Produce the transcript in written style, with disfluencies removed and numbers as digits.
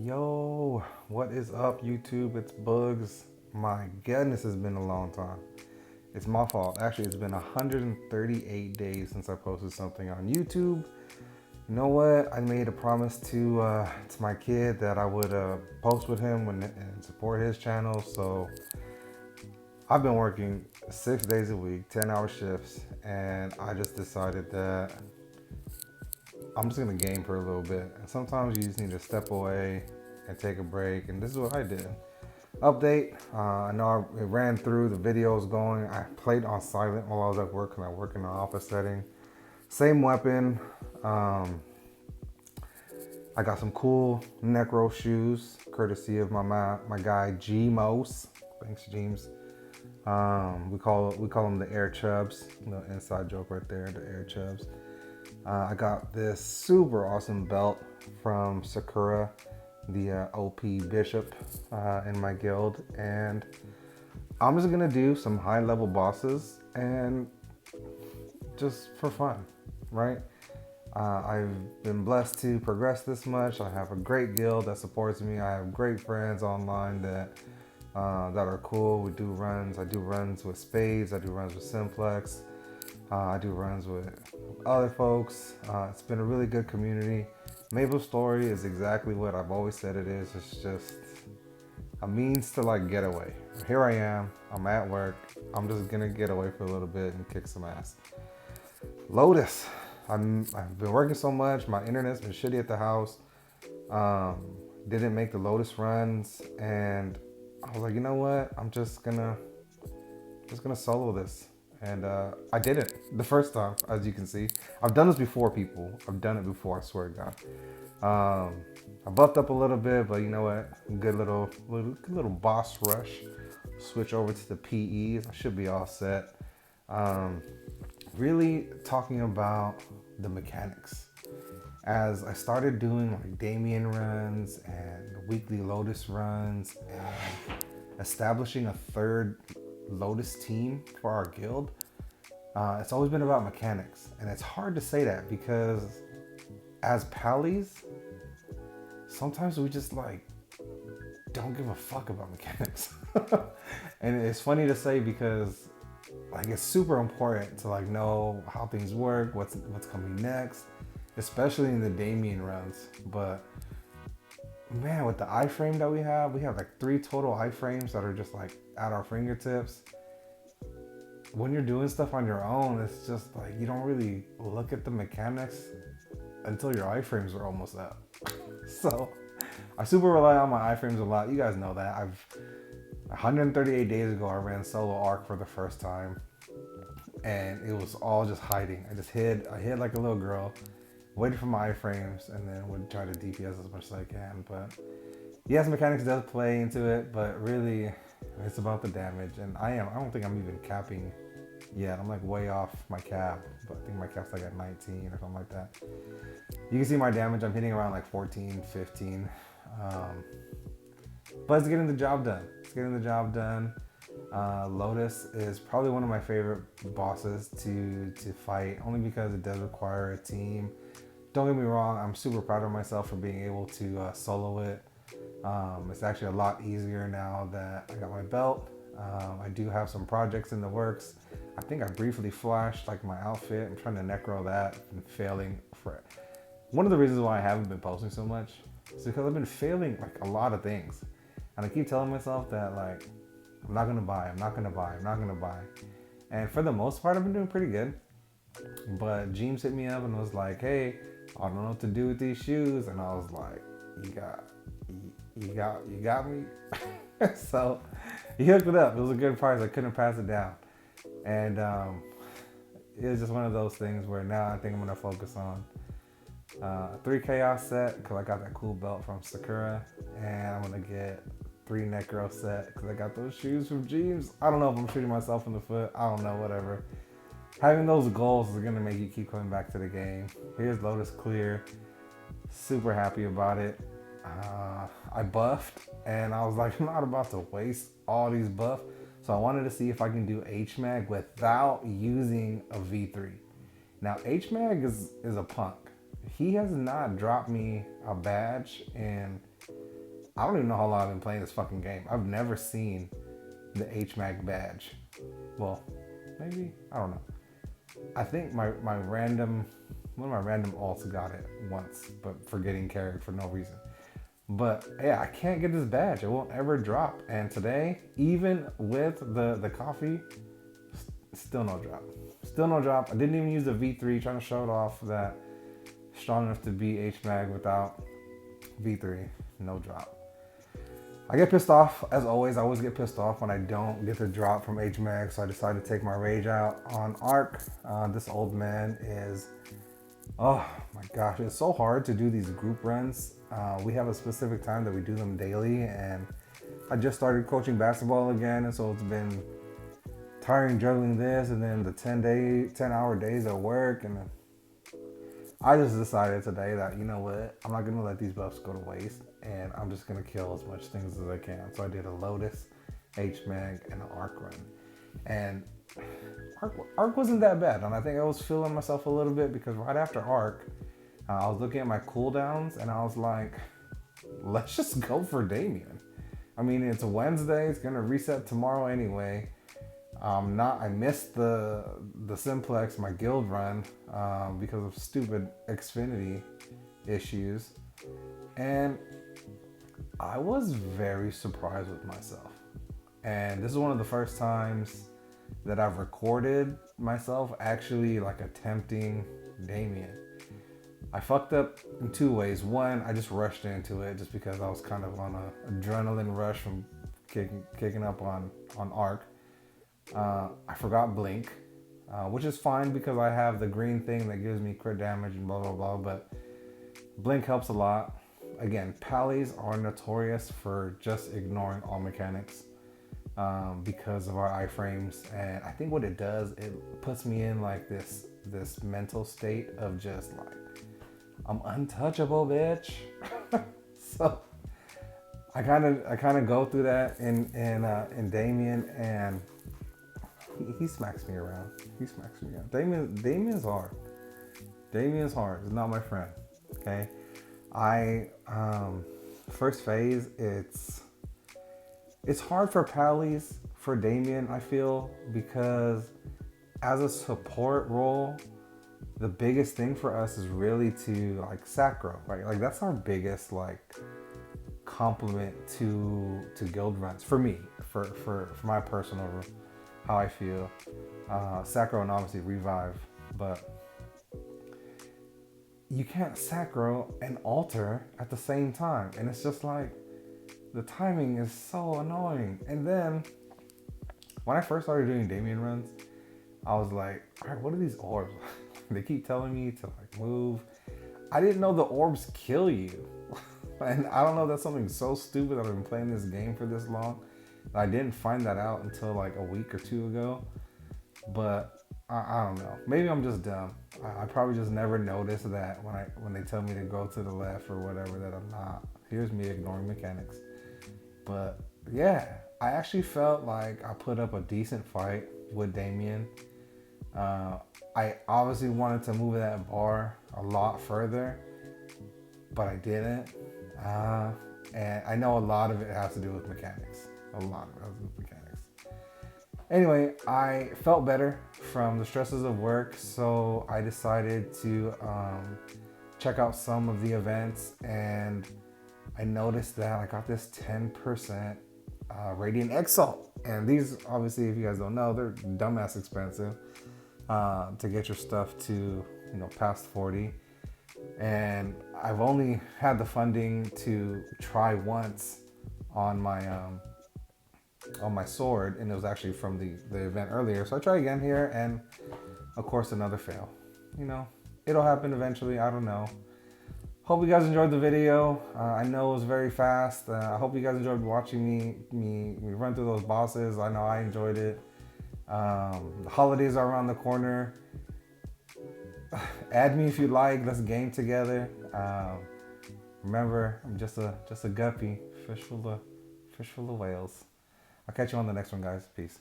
Yo, what is up, YouTube? It's Bugs. My goodness, it's been a long time. It's my fault. Actually, it's been 138 days since I posted something on YouTube. You know what? I made a promise to my kid that I would post with him and support his channel. So I've been working 6 days a week, 10-hour shifts, and I just decided that I'm just gonna game for a little bit. And sometimes you just need to step away and take a break. And this is what I did. Update. I know it ran through the videos going. I played on silent while I was at work because I work in an office setting. Same weapon. I got some cool Necro shoes, courtesy of my guy G-Mos. Thanks, James. We call them the Air Chubs. The inside joke right there, the Air Chubs. I got this super awesome belt from Sakura, the OP Bishop in my guild, and I'm just gonna do some high-level bosses and just for fun, right? I've been blessed to progress this much. I have a great guild that supports me. I have great friends online that are cool. We do runs. I do runs with Spades. I do runs with Simplex. I do runs with other folks. It's been a really good community. MapleStory is exactly what I've always said it is. It's just a means to like get away. Here I am. I'm at work. I'm just gonna get away for a little bit and kick some ass. Lotus. I've been working so much. My internet's been shitty at the house. Didn't make the Lotus runs, and I was like, you know what? I'm just gonna solo this. And I did it the first time, as you can see. I've done this before, people. I've done it before, I swear to God. I buffed up a little bit, but you know what? Good little boss rush. Switch over to the PEs. I should be all set. Really talking about the mechanics. As I started doing like Damien runs and weekly Lotus runs and establishing a third Lotus team for our guild, it's always been about mechanics. And it's hard to say that because as pallies, sometimes we just like don't give a fuck about mechanics. And it's funny to say because like it's super important to like know how things work, what's coming next, especially in the Damien runs. But man, with the iframe that we have like 3 total iframes that are just like at our fingertips. When you're doing stuff on your own, it's just like you don't really look at the mechanics until your iframes are almost up. So I super rely on my iframes a lot. You guys know that. 138 days ago, I ran solo arc for the first time, and it was all just hiding. I hid like a little girl, waited for my iframes, and then would try to DPS as much as I can. But yes, mechanics does play into it, but really it's about the damage. And I don't think I'm even capping yet. I'm like way off my cap, but I think my cap's like at 19 or something like that. You can see my damage. I'm hitting around like 14, 15. But it's getting the job done. Lotus is probably one of my favorite bosses to fight, only because it does require a team. Don't get me wrong, I'm super proud of myself for being able to solo it. It's actually a lot easier now that I got my belt. I do have some projects in the works. I think I briefly flashed like my outfit. I'm trying to necro that and failing for it. One of the reasons why I haven't been posting so much is because I've been failing like a lot of things. And I keep telling myself that like, I'm not gonna buy. And for the most part, I've been doing pretty good. But James hit me up and was like, hey, I don't know what to do with these shoes. And I was like, you got me. So he hooked it up. It was a good price. I couldn't pass it down. And it was just one of those things where now I think I'm gonna focus on 3 chaos set because I got that cool belt from Sakura, and I'm gonna get 3 necro set because I got those shoes from James. I don't know if I'm shooting myself in the foot. I don't know, whatever. Having those goals is gonna make you keep coming back to the game. Here's Lotus clear. Super happy about it. I buffed and I was like, I'm not about to waste all these buffs. So I wanted to see if I can do HMag without using a V3. Now HMag is a punk. he has not dropped me a badge, and I don't even know how long I've been playing this fucking game. I've never seen the HMag badge. Well, maybe, I don't know. I think one of my random alts got it once, but for getting carried for no reason. But yeah, I can't get this badge. It won't ever drop. And today, even with the coffee, still no drop. Still no drop. I didn't even use the V3, trying to show it off that strong enough to be HMag without V3. No drop. I get pissed off, as always. I always get pissed off when I don't get the drop from HMag, so I decided to take my rage out on Ark. This old man is, oh my gosh, it's so hard to do these group runs. We have a specific time that we do them daily, and I just started coaching basketball again, and so it's been tiring juggling this, and then the 10-hour days at work, and I just decided today that, you know what, I'm not gonna let these buffs go to waste, and I'm just gonna kill as much things as I can. So I did a Lotus, HMag, and an Ark run. And Ark wasn't that bad, and I think I was feeling myself a little bit because right after Ark, I was looking at my cooldowns, and I was like, let's just go for Damien. I mean, it's a Wednesday, it's gonna reset tomorrow anyway. I missed the Simplex, my guild run, because of stupid Xfinity issues. And I was very surprised with myself. And this is one of the first times that I've recorded myself actually like attempting Damien. I fucked up in two ways. One, I just rushed into it just because I was kind of on an adrenaline rush from kicking up on Ark. I forgot Blink, which is fine because I have the green thing that gives me crit damage and blah, blah, blah, but Blink helps a lot. Again, Pallies are notorious for just ignoring all mechanics because of our iframes, and I think what it does, it puts me in like this mental state of just like, I'm untouchable, bitch. So I kind of go through that in Damien, and he smacks me around. Damien's hard. Damien's hard. He's not my friend. Okay. First phase, it's hard for Pallies for Damien, I feel, because as a support role, the biggest thing for us is really to like sacro, right? Like that's our biggest like compliment to guild runs for me, for my personal how I feel. Sacro and obviously revive, but you can't sacro and alter at the same time, and it's just like the timing is so annoying. And then when I first started doing Damien runs, I was like, all right, what are these orbs? They keep telling me to like move. I didn't know the orbs kill you. And I don't know, that's something so stupid that I've been playing this game for this long. I didn't find that out until like a week or two ago. But I don't know. Maybe I'm just dumb. I probably just never noticed that when they tell me to go to the left or whatever, that I'm not. Here's me ignoring mechanics. But yeah, I actually felt like I put up a decent fight with Damien. I obviously wanted to move that bar a lot further, but I didn't. And I know a lot of it has to do with mechanics. Anyway, I felt better from the stresses of work, so I decided to check out some of the events, and I noticed that I got this 10% Radiant Exalt. And these, obviously, if you guys don't know, they're dumbass expensive to get your stuff to, past 40. And I've only had the funding to try once on my sword, and it was actually from the event earlier. So I try again here, and of course another fail. It'll happen eventually. I don't know. Hope you guys enjoyed the video. I know it was very fast. I hope you guys enjoyed watching me run through those bosses. I know I enjoyed it. The holidays are around the corner. Add me if you like. Let's game together. Remember, I'm just a guppy, fish full of whales. I'll catch you on the next one, guys. Peace.